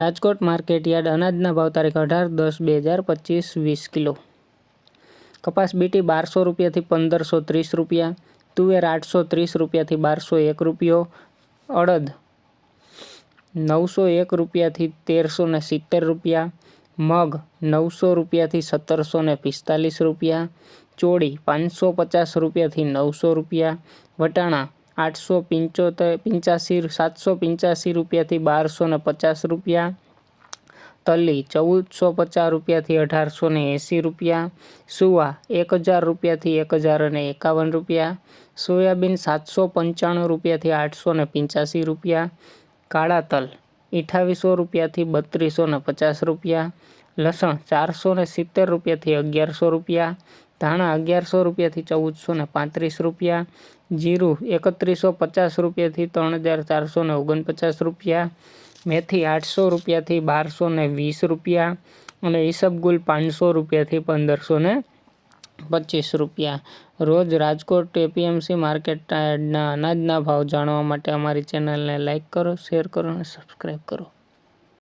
Rajkot market yard અનાજના ભાવ તારીખ 18/10/2025 20 કિલો. કપાસ બીટી 1200 રૂપિયાથી 1530 રૂપિયા, તુવેર 830 રૂપિયાથી 1201 રૂપિયો, અડદ 901 રૂપિયાથી 1370 રૂપિયા, મગ 900 રૂપિયાથી 1745 રૂપિયા, ચોળી 550 રૂપિયાથી 900 રૂપિયા, વટાણા 785 રૂપિયાથી 1250 રૂપિયા, તલી 1450 રૂપિયાથી 1880 રૂપિયા, સુવા 1000 રૂપિયાથી 1051 રૂપિયા, સોયાબીન 795 રૂપિયાથી 885 રૂપિયા, કાળા તલ 2800 રૂપિયાથી 3250 રૂપિયા, લસણ 470 રૂપિયાથી 1100 રૂપિયા, ધાણા 1100 રૂપિયાથી 1435 રૂપિયા, જીરું 3150 રૂપિયાથી 3449 રૂપિયા, મેથી 800 રૂપિયાથી 1220 રૂપિયા અને ઈસબગુલ 500 રૂપિયાથી 1525 રૂપિયા. રોજ રાજકોટ એપીએમસી માર્કેટના અનાજના ભાવ જાણવા માટે અમારી ચેનલને લાઇક કરો, શેર કરો અને સબસ્ક્રાઈબ કરો.